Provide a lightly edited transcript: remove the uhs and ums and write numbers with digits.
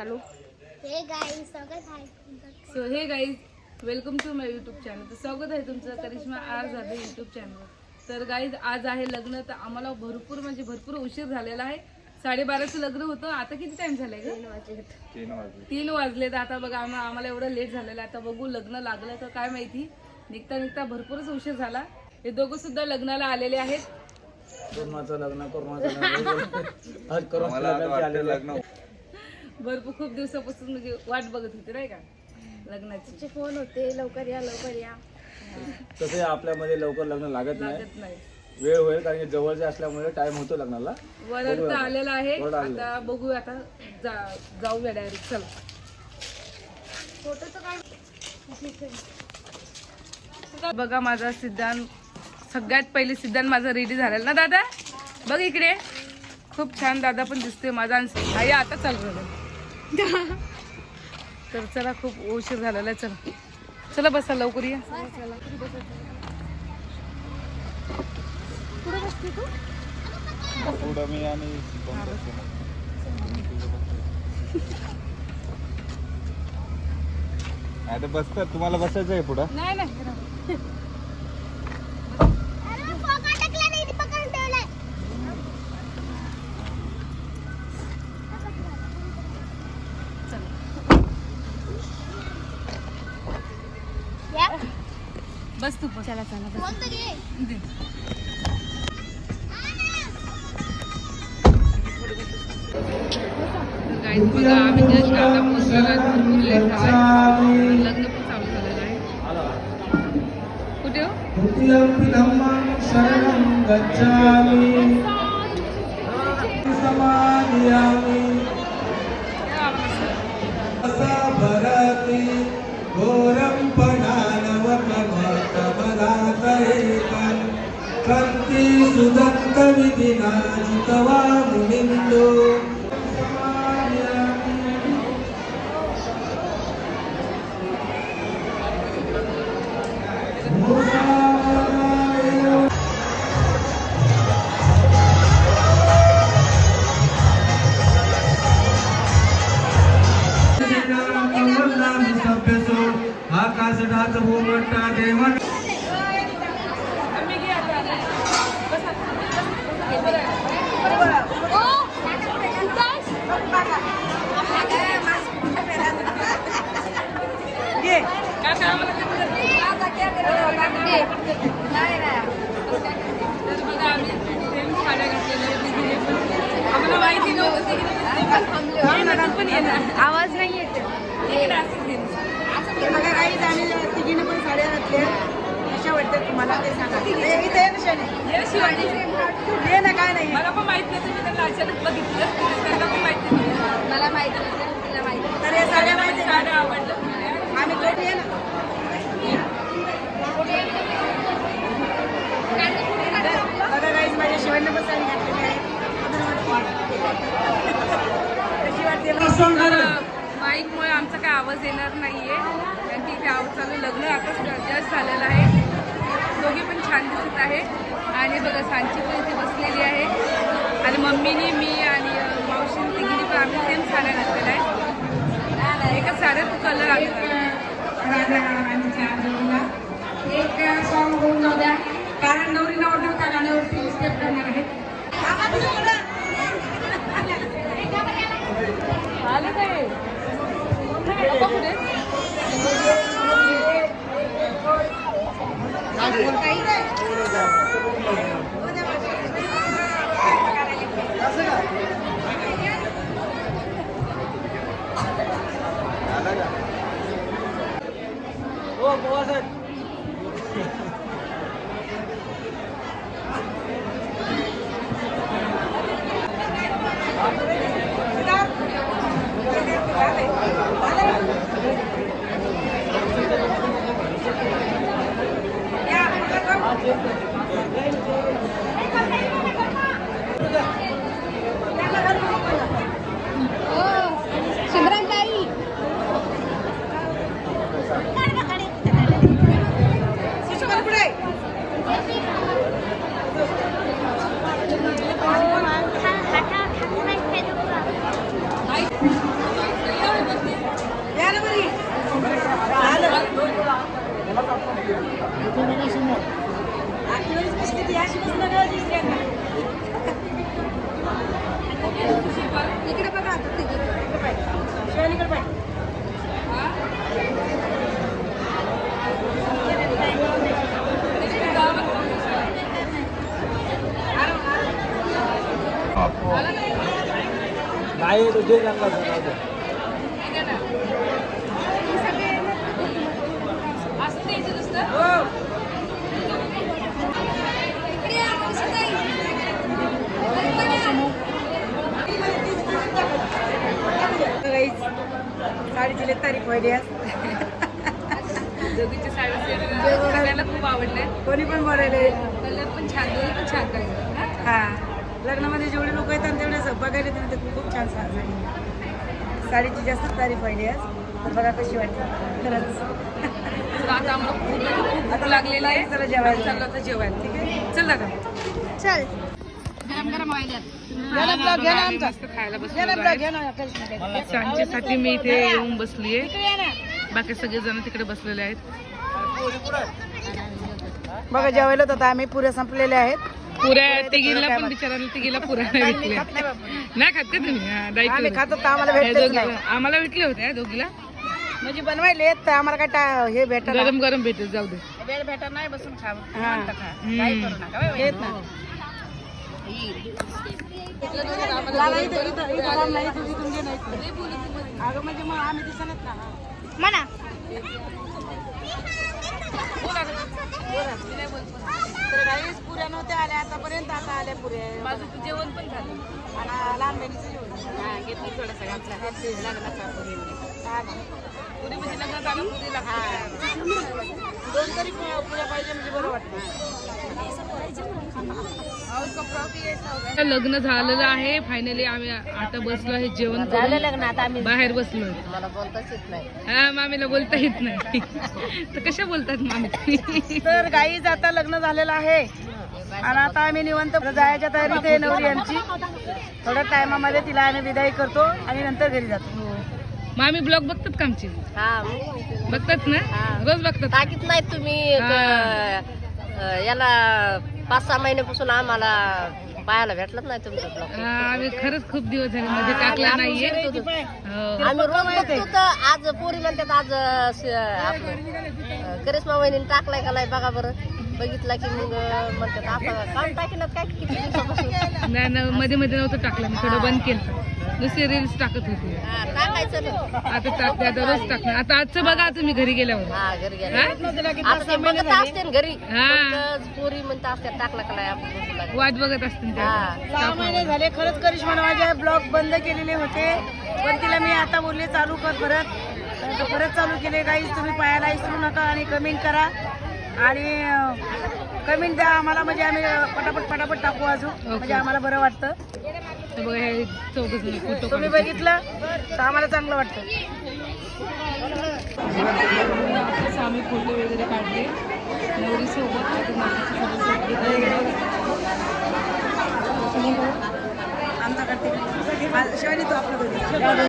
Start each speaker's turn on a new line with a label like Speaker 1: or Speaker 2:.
Speaker 1: चालू
Speaker 2: हे गाईज स्वागत आहे
Speaker 1: so hey guys welcome to my YouTube channel. तर स्वागत आहे तुमचं Karishma R Jadhav YouTube channel. तर गाईज आज आहे लग्न. तर आम्हाला भरपूर उशीर झालेला आहे. 12:30चं लग्न होतं. आता किती टाइम झालाय ग? 3 वाजले. तर आता बघा आम्हाला एवढं लेट झालेलं आहे. आता बघू लग्न लागलं तर काय माहिती. निघता भरपूरच उशीर झाला. हे दोघं सुद्धा लग्नाला आलेले आहेत.
Speaker 3: कोरोनाचं लग्न
Speaker 1: भरपूर खूप दिवसापासून म्हणजे वाट बघत होते नाही का लग्नाची.
Speaker 2: फोन होते लवकर या
Speaker 3: तसे आपल्यामध्ये लवकर लग्न लागत
Speaker 1: नाही.
Speaker 3: वेळ होईल कारण की जवळचे असल्यामुळे टाइम होतो लग्नाला.
Speaker 1: वरद तर आलेला आहे. आता बघू आता जाऊया डायरेक्ट. चल
Speaker 2: फोटो तर काय
Speaker 1: बघा माझा सिद्धांत. सगळ्यात पहिले सिद्धांत माझा रेडी झालेला ना दादा. बघ इकडे खूप छान दादा पण दिसतोय माझा. आई आता चाल तर चला खूप उशीर झालेला आहे. चला बसा लवकर या.
Speaker 2: पुढे बसते तू
Speaker 3: बसतात. तुम्हाला बसायचं आहे पुढं?
Speaker 1: नाही बस तू पण. चला गाईज बघा आम्ही जस्ट आता पोहोचलेलो. भरपूर लेट झालाय. लग्न पण चालू झालेलं आहे. कुठे हो?
Speaker 4: सुदत्त विधिना जितवा मुनिंदो आकाशनाथ भूमट्टा देवन
Speaker 1: आम्हाला माहिती
Speaker 2: आवाज नाही येते.
Speaker 5: बघा काही आम्ही तिघीने पण साड्या घातल्या. कशा वाटतात तुम्हाला ते सांगा. इथे ये ना काय नाही.
Speaker 1: मला पण माहित नाही. तुम्ही त्यांना अचानक बघितलं. त्यांना पण माहिती नाही.
Speaker 2: मला माहिती नाही. तिला माहिती.
Speaker 5: तर हे साड्या माहिती
Speaker 1: साड्या आवडलं.
Speaker 5: आम्ही कोण ये ना बघा काही माझ्या शिवांना पण साडी घातलेली आहे. कशी वाटते?
Speaker 1: माईकमुळे आमचा काय आवाज येणार नाहीये कारण की इथे आवाज चालू. लग्न आता जस्ट झालेलं आहे. दोघी पण छान दिसत आहे. आणि बघा सांची पण इथे बसलेली आहे. आणि मम्मीनी मी आणि मावशीने तिघीने पण आम्ही सेम साड्या घातलेल्या आहे. एका साड्यात कलर आलेला
Speaker 5: एक सॉंग होऊन जाऊ द्या कारण नवरीला ऑर्डर त्या गाण्यावरती स्टेप करणार आहे.
Speaker 1: आलं काय
Speaker 2: सुंदरांताई
Speaker 3: नाही तो जे चांगला असतो.
Speaker 1: असं द्यायचं नुसतं.
Speaker 5: साडीची तारीख व्हायली
Speaker 1: दोघीच्या साडी सगळ्यांना खूप आवडले.
Speaker 5: कोणी पण बोलायले
Speaker 1: कलर पण छान, दोन्ही पण छान पाहिजे.
Speaker 5: हा लग्नामध्ये जेवढे लोक येतात तेवढे बघायला तुम्ही ते खूप छान साडी साडीची जास्त तारीफ व्हायली आज. तर बघा कशी वाटते खरंच.
Speaker 1: तर आता आम्हाला खूप भूक लागलेली आहे.
Speaker 5: चला जेवायला.
Speaker 1: चाललो आता जेवायला. ठीक आहे, चल दादा.
Speaker 2: चल
Speaker 1: मस्त खायला बसलेलो आहे. सांजेसाठी मी इथे येऊन बसलीये. बाकी सगळे जण तिकडे बसलेले आहेत.
Speaker 5: बघा जेवायला होतं आम्ही पुऱ्या संपलेल्या आहेत.
Speaker 1: पुऱ्या तिघीला पण बिचारायला तिघीला पुऱ्या नाही भेटल्या. नाही खात का तुम्ही? हा, डायट
Speaker 5: आम्ही
Speaker 1: करून.
Speaker 5: खातो तर आम्हाला
Speaker 1: हे
Speaker 5: भेटतच
Speaker 1: दोघी-
Speaker 5: नाही.
Speaker 1: आम्हाला भेटले होते या दोघीला.
Speaker 5: म्हणजे बनवायले येत तर आम्हाला काय हे भेटत
Speaker 1: गरम गरम भेटेल, जाऊ दे.
Speaker 5: भेटत नाही बसून खावं.
Speaker 1: हम्म.
Speaker 5: येत ना अगं म्हणजे मग आम्ही दिसत ना
Speaker 2: म्हणा
Speaker 5: तर काहीच पुऱ्या नव्हत्या आल्या आतापर्यंत. आता आल्या पुऱ्या.
Speaker 1: माझं तर जेवण पण झालं.
Speaker 5: आणि लहान बहिणीचं जेवण घेतली थोडंसं घातला लग्नाचा पुरी
Speaker 1: पुरी म्हणजे लग्नात आलं पुरी लागते.
Speaker 5: 2 तरी पुऱ्या पाहिजे म्हणजे बरं वाटतं.
Speaker 1: लग्न झालेलं आहे. फायनली आम्ही आता बसलो आहे जेवण करून.
Speaker 2: लग्नात आम्ही
Speaker 1: बाहेर बसलो.
Speaker 2: मला बोलताच येत नाही.
Speaker 1: हा, मामीला बोलता येत नाही. तर कशा बोलतात मामी?
Speaker 5: तर गाईच आता लग्न झालेलं आहे आणि आता आम्ही निवंत जायच्या तयारीत आहे. नवरी यांची थोड्या टायमामध्ये तिला आम्ही विदाई करतो आणि नंतर घरी जातो.
Speaker 1: मामी ब्लॉग बघतात का आमचे?
Speaker 2: हा
Speaker 1: बघतात ना? रोज बघतात.
Speaker 2: टाकीत नाही तुम्ही याला 5-6 महिन्यापासून आम्हाला पाहायला भेटलंच नाही तुमचं ब्लॉग.
Speaker 1: हा, आम्ही खरंच खूप दिवस झाले मध्ये टाकला नाहीये. हो.
Speaker 2: आम्ही रोज बघतो तर आज पोरी म्हणतात आज आपलं करिश्मा वहिनीने टाकलाय का नाही बघा बरं. बघितला की मग म्हणतात आपण काम टाकलं काय किती दिवसापासून.
Speaker 1: नाही ना, मध्ये मध्ये नव्हतं टाकलं. मी थोडं बंद केलं. नुसते रील्स टाकत होते.
Speaker 2: हा, टाकायचं ना.
Speaker 1: आता टाकते, आता रोज टाकणार. आता आजचं बघा तुम्ही घरी गेल्यावर.
Speaker 2: हा घरी गेला
Speaker 1: हा?
Speaker 2: आता ते बघत असते ना घरी.
Speaker 1: हा.
Speaker 2: फक्त पोरी म्हणतात असते टाकला का नाही आपण.
Speaker 1: वाट बघत असतील त्या.
Speaker 2: हा.
Speaker 5: 6 महिने झाले खरंच करिश्मा माझे ब्लॉग बंद केलेले होते. पण तिला मी आता बोलले चालू कर परत. तर परत चालू केले. गाईज तुम्ही पाहायला विसरू नका आणि कमेंट करा आणि कमेंट द्या आम्हाला. म्हणजे आम्ही पटापट टाकू अजून. म्हणजे आम्हाला बरं वाटतं.
Speaker 1: तर बघा हे चौघजण फोटो
Speaker 5: तुम्ही बघितलं तर आम्हाला चांगलं वाटतं.
Speaker 1: आम्ही फोटो वगैरे काढले नवरी सोबत.
Speaker 5: आमचा करते शिवानी तो आपलं